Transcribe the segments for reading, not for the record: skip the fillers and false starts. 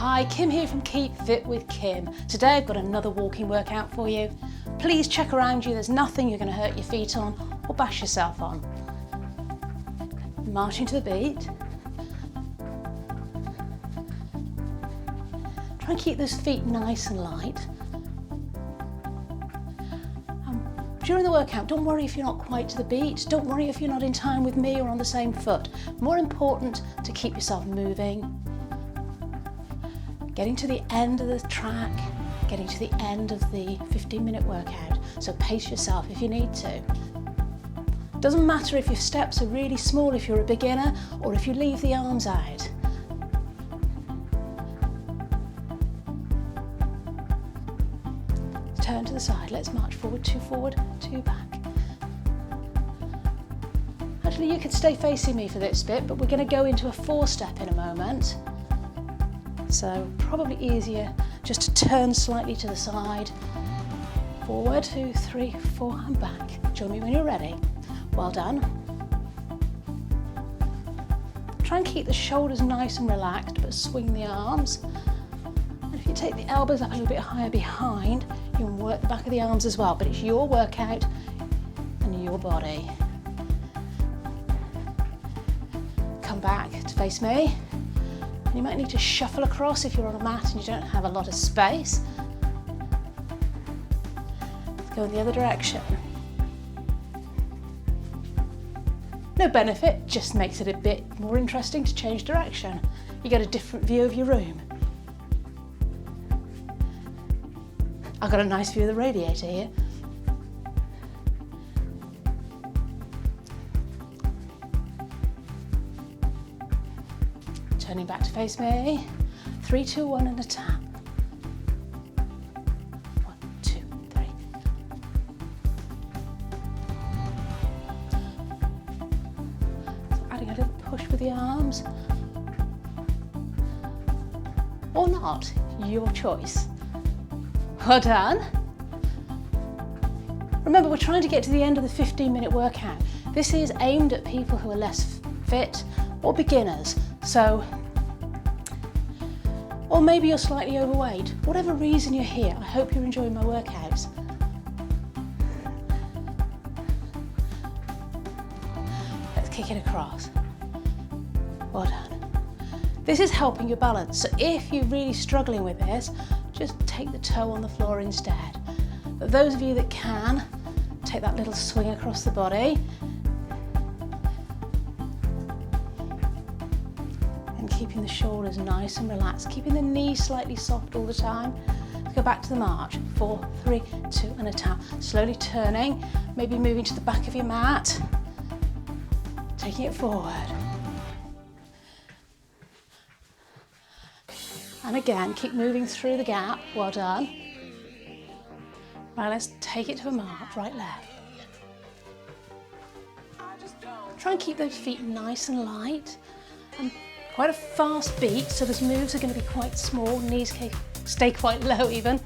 Hi, Kim here from Keep Fit with Kim. Today I've got another walking workout for you. Please check around you, there's nothing you're going to hurt your feet on or bash yourself on. Marching to the beat. Try and keep those feet nice and light. During the workout, don't worry if you're not quite to the beat. Don't worry if you're not in time with me or on the same foot. More important to keep yourself moving. Getting to the end of the track, getting to the end of the 15-minute workout. So pace yourself if you need to. Doesn't matter if your steps are really small if you're a beginner or if you leave the arms out. Turn to the side, let's march forward, two back. Actually, you could stay facing me for this bit, but we're going to go into a 4-step in a moment. So probably easier just to turn slightly to the side. Forward, 2, 3, 4, and back. Join me when you're ready. Well done. Try and keep the shoulders nice and relaxed, but swing the arms. And if you take the elbows up a little bit higher behind, you can work the back of the arms as well, but it's your workout and your body. Come back to face me. You might need to shuffle across if you're on a mat and you don't have a lot of space. Let's go in the other direction. No benefit, just makes it a bit more interesting to change direction. You get a different view of your room. I've got a nice view of the radiator here. Turning back to face me. 3, 2, 1 and a tap. 1, 2, 3. So adding a little push with the arms. Or not, your choice. Well done. Remember, we're trying to get to the end of the 15-minute workout. This is aimed at people who are less fit or beginners. So, or maybe you're slightly overweight. Whatever reason you're here, I hope you're enjoying my workouts. Let's kick it across. Well done. This is helping your balance. So if you're really struggling with this, just take the toe on the floor instead. But those of you that can, take that little swing across the body. Keeping the shoulders nice and relaxed, keeping the knees slightly soft all the time. Let's go back to the march. 4, 3, 2 and a tap. Slowly turning, maybe moving to the back of your mat, taking it forward. And again, keep moving through the gap. Well done. Right, let's take it to a march, right, left. Try and keep those feet nice and light. And quite a fast beat, so those moves are going to be quite small, knees can stay quite low even.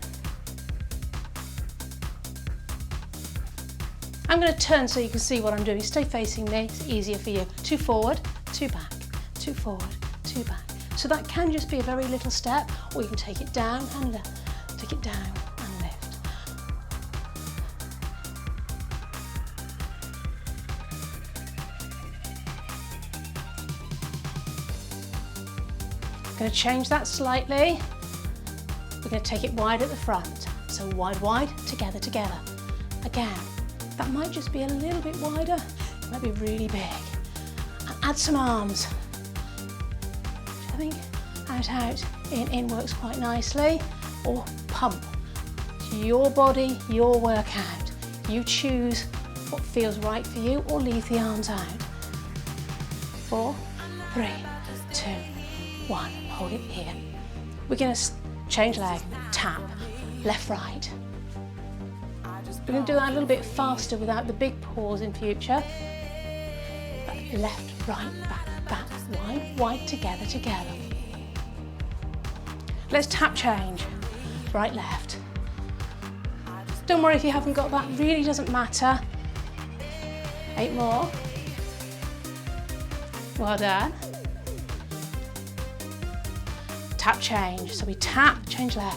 I'm going to turn so you can see what I'm doing. Stay facing me, it's easier for you. 2 forward, 2 back, 2 forward, 2 back. So that can just be a very little step, or you can take it down and lift, take it down and lift. Going to change that slightly. We're going to take it wide at the front. So wide, wide, together, together. Again, that might just be a little bit wider. It might be really big. And add some arms. I think out, out, in works quite nicely. Or pump. It's your body, your workout. You choose what feels right for you or leave the arms out. 4, 3, 2, 1. Hold it here. We're going to change leg, tap, left, right. We're going to do that a little bit faster without the big pause in future. But left, right, back, back, wide, wide, together, together. Let's tap change. Right, left. Don't worry if you haven't got that, really doesn't matter. 8 more. Well done. tap, change. So we tap, change leg.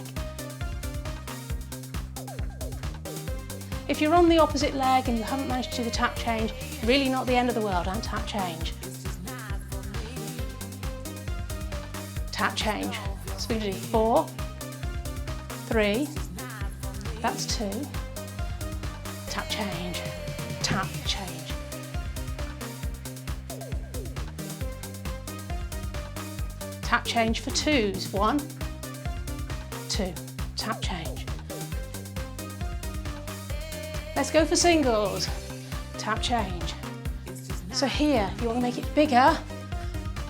If you're on the opposite leg and you haven't managed to do the tap change, really not the end of the world, and tap change. Tap change. So we're going to do 4, 3, that's 2, tap change, tap change. Tap change for 2s, 1, 2, tap change. Let's go for singles, tap change. So here, if you want to make it bigger,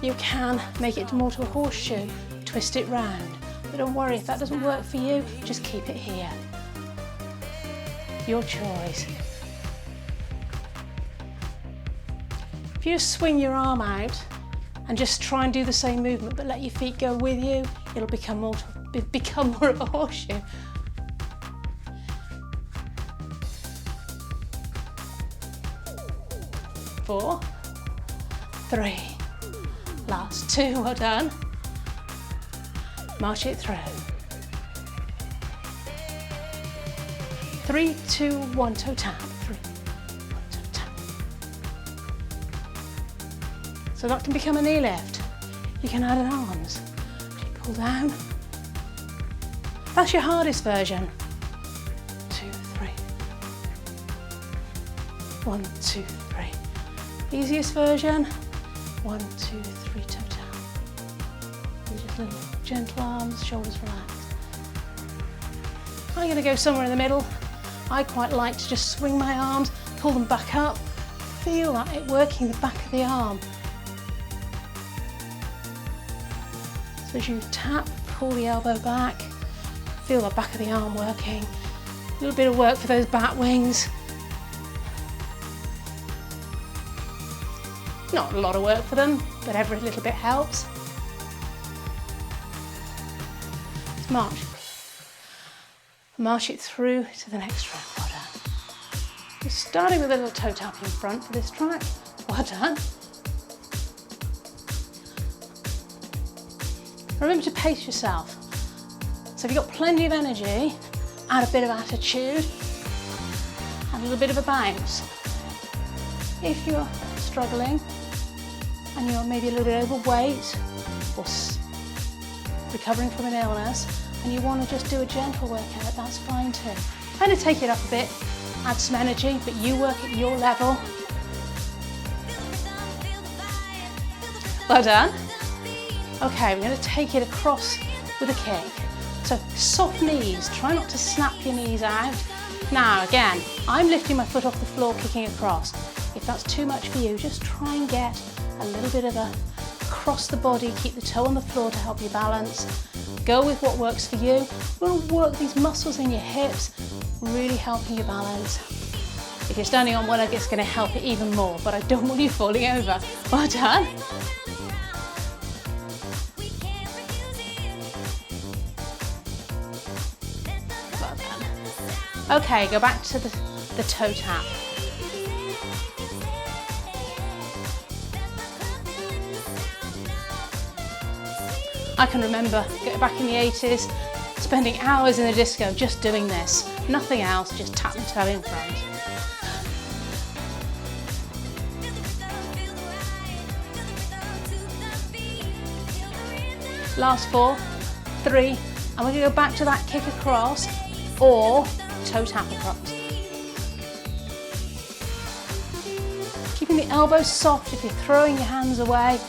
you can make it more to a horseshoe, twist it round. But don't worry, if that doesn't work for you, just keep it here. Your choice. If you just swing your arm out and just try and do the same movement, but let your feet go with you, it'll become more of a horseshoe. Four, 3, last 2, well done. March it through. 3, 2, 1, toe tap, 3, 1, toe tap. So that can become a knee lift. You can add an arms. You pull down. That's your hardest version. 2, 3. 1, 2, 3. Easiest version, 1, 2, 3, toe tap. These just little gentle arms, shoulders relaxed. I'm going to go somewhere in the middle. I quite like to just swing my arms, pull them back up, feel that it working the back of the arm. So as you tap, pull the elbow back, feel the back of the arm working. A little bit of work for those bat wings. Not a lot of work for them, but every little bit helps. Let's march. March it through to the next row. Well done. We're starting with a little toe tap in front for this track. Well done. Remember to pace yourself. So if you've got plenty of energy, add a bit of attitude, and a little bit of a bounce. If you're struggling and you're maybe a little bit overweight or recovering from an illness and you want to just do a gentle workout, that's fine too. Kind of take it up a bit, add some energy, but you work at your level. Well done. Okay, we're going to take it across with a kick. So soft knees, try not to snap your knees out. Now again, I'm lifting my foot off the floor, kicking across. If that's too much for you, just try and get a little bit of a across the body, keep the toe on the floor to help you balance. Go with what works for you. We're going to work these muscles in your hips, really helping you balance. If you're standing on one leg, it's going to help it even more, but I don't want you falling over. Well done. Well done. Okay, go back to the toe tap. I can remember back in the 80s, spending hours in the disco just doing this. Nothing else, just tap the toe in front. Last 4, 3, and we're going to go back to that kick across or toe tap across. Keeping the elbows soft if you're throwing your hands away.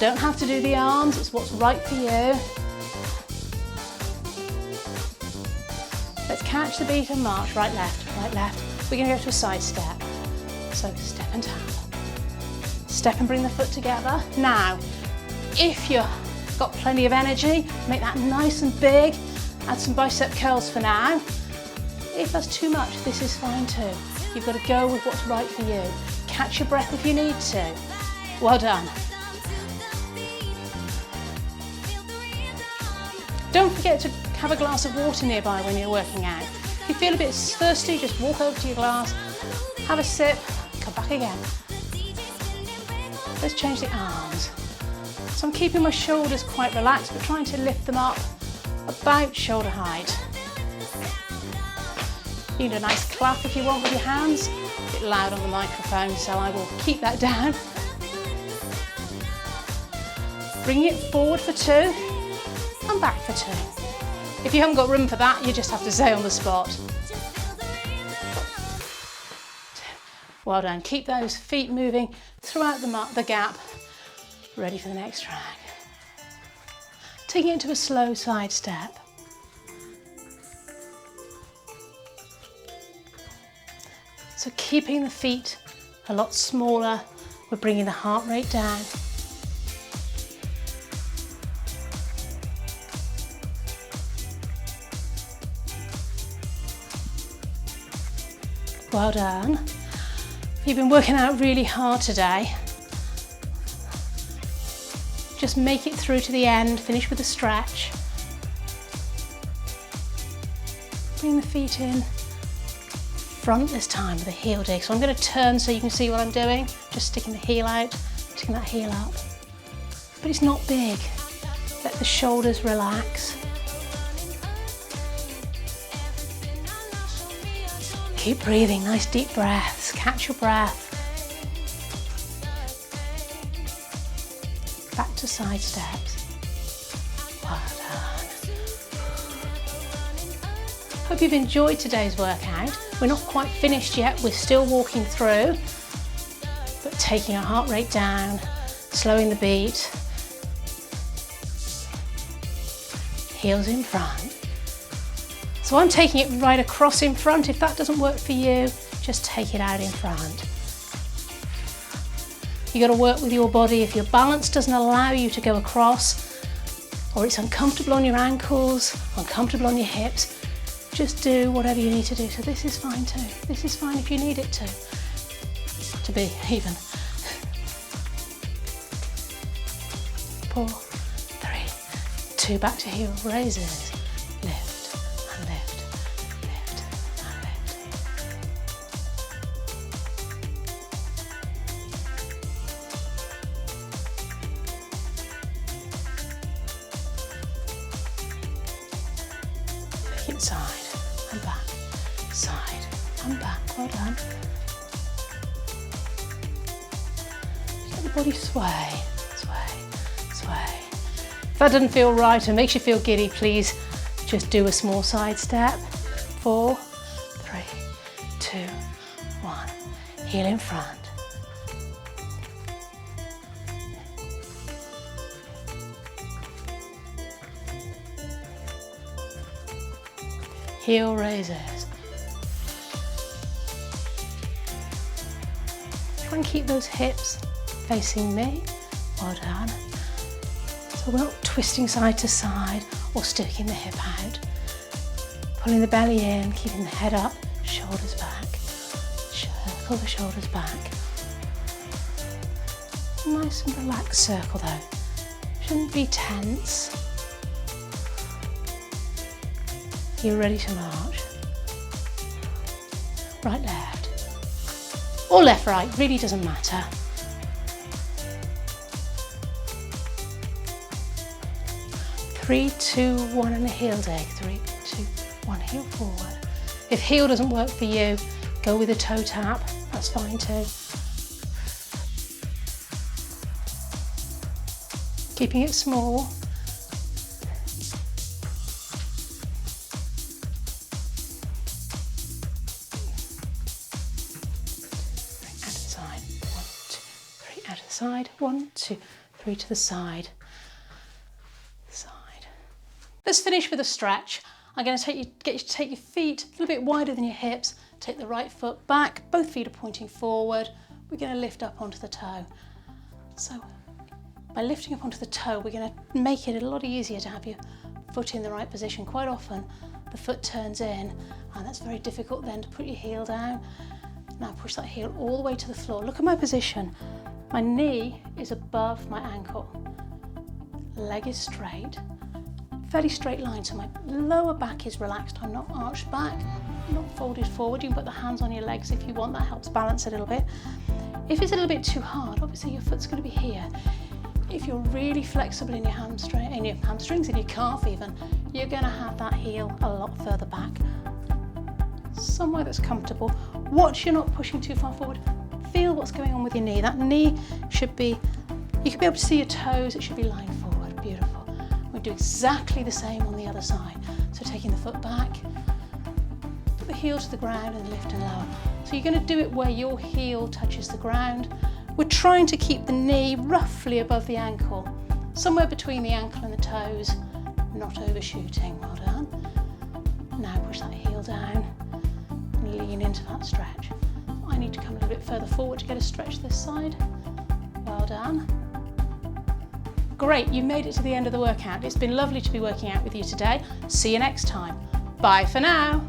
Don't have to do the arms, it's what's right for you. Let's catch the beat and march, right, left, right, left. We're going to go to a side step. So step and tap. Step and bring the foot together. Now, if you've got plenty of energy, make that nice and big. Add some bicep curls for now. If that's too much, this is fine too. You've got to go with what's right for you. Catch your breath if you need to. Well done. Don't forget to have a glass of water nearby when you're working out. If you feel a bit thirsty, just walk over to your glass, have a sip, come back again. Let's change the arms. So I'm keeping my shoulders quite relaxed, but trying to lift them up about shoulder height. You can do a nice clap if you want with your hands. A bit loud on the microphone, so I will keep that down. Bring it forward for 2 and back for 2. If you haven't got room for that, you just have to stay on the spot. Well done. Keep those feet moving throughout the gap. Ready for the next track. Taking it into a slow side step. So keeping the feet a lot smaller, we're bringing the heart rate down. Well done. You've been working out really hard today. Just make it through to the end, finish with a stretch. Bring the feet in front this time with a heel dig. So I'm going to turn so you can see what I'm doing. Just sticking the heel out, sticking that heel up. But it's not big. Let the shoulders relax. Keep breathing, nice deep breaths, catch your breath. Back to side steps. Well done. Hope you've enjoyed today's workout. We're not quite finished yet, we're still walking through, but taking our heart rate down, slowing the beat. Heels in front. So I'm taking it right across in front. If that doesn't work for you, just take it out in front. You got to work with your body. If your balance doesn't allow you to go across, or it's uncomfortable on your ankles, uncomfortable on your hips, just do whatever you need to do. So this is fine too. This is fine if you need it to be even. 4, 3, 2, back to heel raises. Lift and lift, lift and lift. Take it side and back, side and back. Well done. Let the body sway, sway, sway. If that doesn't feel right or makes you feel giddy, please just do a small side step. 4, 3, 2, 1. Heel in front. Heel raises. Try and keep those hips facing me. Well done. So we're not twisting side to side or sticking the hip out. Pulling the belly in, keeping the head up, shoulders back. Circle the shoulders back. Nice and relaxed circle though. Shouldn't be tense. You're ready to march. Right, left. Or left, right, really doesn't matter. 3, 2, 1 and a heel dig. 3, 2, 1, heel forward. If heel doesn't work for you, go with a toe tap, that's fine too. Keeping it small. Side, 1, 2, 3 to the side, side. Let's finish with a stretch. I'm going to get you to take your feet a little bit wider than your hips. Take the right foot back, both feet are pointing forward. We're going to lift up onto the toe. So by lifting up onto the toe, we're going to make it a lot easier to have your foot in the right position. Quite often the foot turns in and that's very difficult then to put your heel down. Now push that heel all the way to the floor. Look at my position. My knee is above my ankle, leg is straight, fairly straight line, so my lower back is relaxed. I'm not arched back, I'm not folded forward. You can put the hands on your legs if you want, that helps balance a little bit. If it's a little bit too hard, obviously your foot's going to be here. If you're really flexible in your hamstrings, in your calf even, you're going to have that heel a lot further back. Somewhere that's comfortable. Watch you're not pushing too far forward. Feel what's going on with your knee. That knee should be, you should be able to see your toes, it should be lying forward. Beautiful. We'll do exactly the same on the other side. So taking the foot back, put the heel to the ground and lift and lower. So you're going to do it where your heel touches the ground. We're trying to keep the knee roughly above the ankle, somewhere between the ankle and the toes, not overshooting. Well done. Now push that heel down and lean into that stretch. I need to come a little bit further forward to get a stretch this side. Well done. Great, you've made it to the end of the workout. It's been lovely to be working out with you today. See you next time. Bye for now.